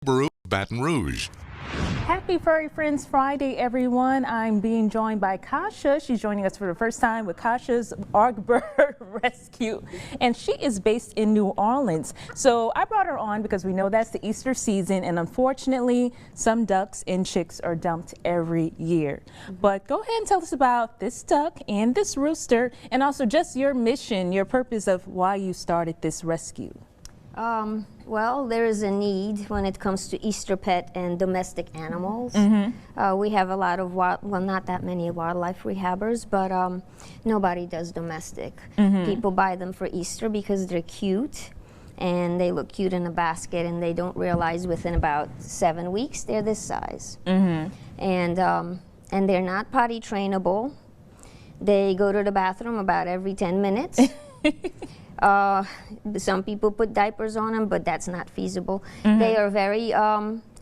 Subaru, Baton Rouge. Happy Furry Friends Friday, everyone. I'm being joined by Kasha. She's joining us for the first time with Kasha's ARC Bird Rescue, and she is based in New Orleans. So I brought her on because we know that's the Easter season, and unfortunately, some ducks and chicks are dumped every year. But go ahead and tell us about this duck and this rooster, and also just your mission, your purpose of why you started this rescue. Well, there is a need when it comes to Easter pet and domestic animals. We have a lot of, well, not that many wildlife rehabbers, but nobody does domestic. People buy them for Easter because they're cute and they look cute in a basket, and they don't realize within about 7 weeks they're this size. And they're not potty trainable. They go to the bathroom about every 10 minutes. Some people put diapers on them, but that's not feasible. They are very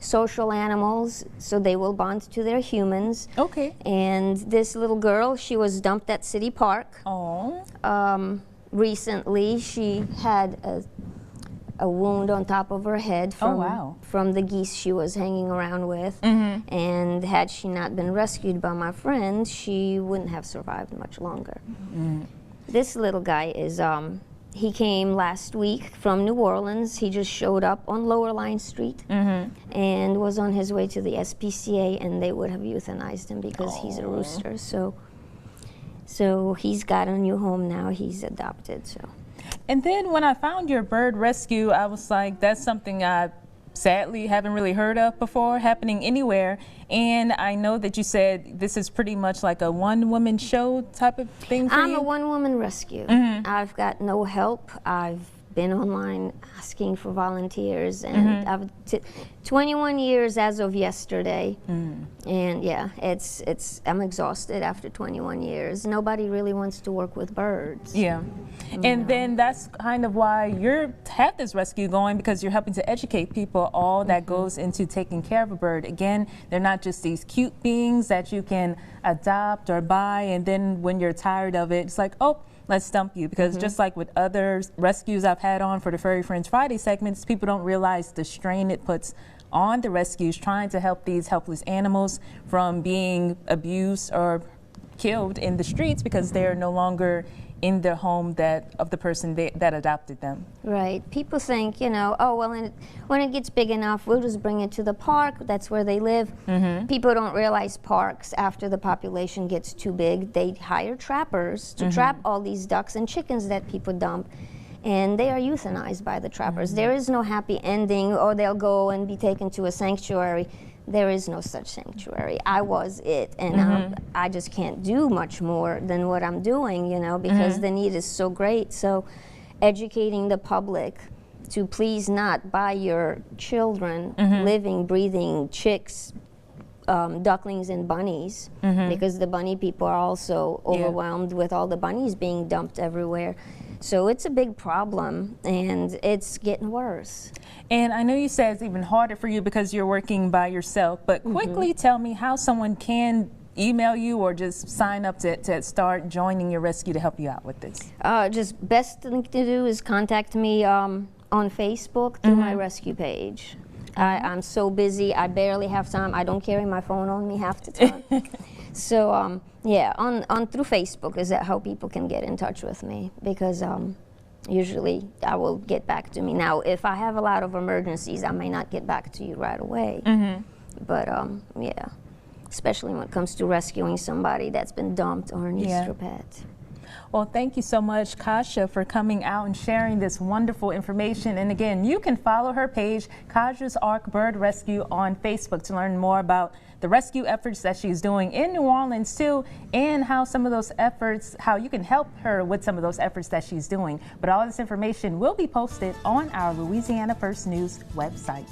social animals, so they will bond to their humans. Okay. And this little girl, she was dumped at City Park. Oh. Recently, she had a wound on top of her head from the geese she was hanging around with. And had she not been rescued by my friend, she wouldn't have survived much longer. This little guy is, he came last week from New Orleans. He just showed up on Lower Line Street and was on his way to the SPCA, and they would have euthanized him because he's a rooster. So he's got a new home now. He's adopted. So. And then when I found your bird rescue, I was like, that's something I sadly haven't really heard of before happening anywhere. And I know that you said this is pretty much like a one-woman show type of thing for you? I'm a one-woman rescue. I've got no help. I've been online asking for volunteers, and I've 21 years as of yesterday. And yeah, I'm exhausted after 21 years. Nobody really wants to work with birds. Yeah. And then that's kind of why you have this rescue going, because you're helping to educate people all that goes into taking care of a bird. Again, they're not just these cute beings that you can adopt or buy, and then when you're tired of it, it's like, oh, let's dump you. Because just like with other rescues I've had on for the Furry Friends Friday segments, people don't realize the strain it puts on the rescues trying to help these helpless animals from being abused or killed in the streets because they're no longer in the home of the person that adopted them. Right. People think, you know, oh, well, when it gets big enough, we'll just bring it to the park. That's where they live. People don't realize parks, after the population gets too big, they hire trappers to trap all these ducks and chickens that people dump. And they are euthanized by the trappers. There is no happy ending, or they'll go and be taken to a sanctuary. There is no such sanctuary. I was it, and I just can't do much more than what I'm doing, you know, because the need is so great. So educating the public to please not buy your children living, breathing chicks, ducklings and bunnies, because the bunny people are also overwhelmed with all the bunnies being dumped everywhere. So it's a big problem, and it's getting worse. And I know you said it's even harder for you because you're working by yourself, but quickly tell me how someone can email you or just sign up to start joining your rescue to help you out with this. Just best thing to do is contact me on Facebook through my rescue page. I'm so busy, I barely have time. I don't carry my phone on me half the time. So yeah, on through Facebook is that how people can get in touch with me, because usually I will get back to me. Now, if I have a lot of emergencies, I may not get back to you right away. But yeah, especially when it comes to rescuing somebody that's been dumped or an Easter pet. Well, thank you so much, Kasha, for coming out and sharing this wonderful information. And again, you can follow her page, Kasha's ARC Bird Rescue, on Facebook to learn more about the rescue efforts that she's doing in New Orleans too, and how some of those efforts, how you can help her with some of those efforts that she's doing. But all this information will be posted on our Louisiana First News website.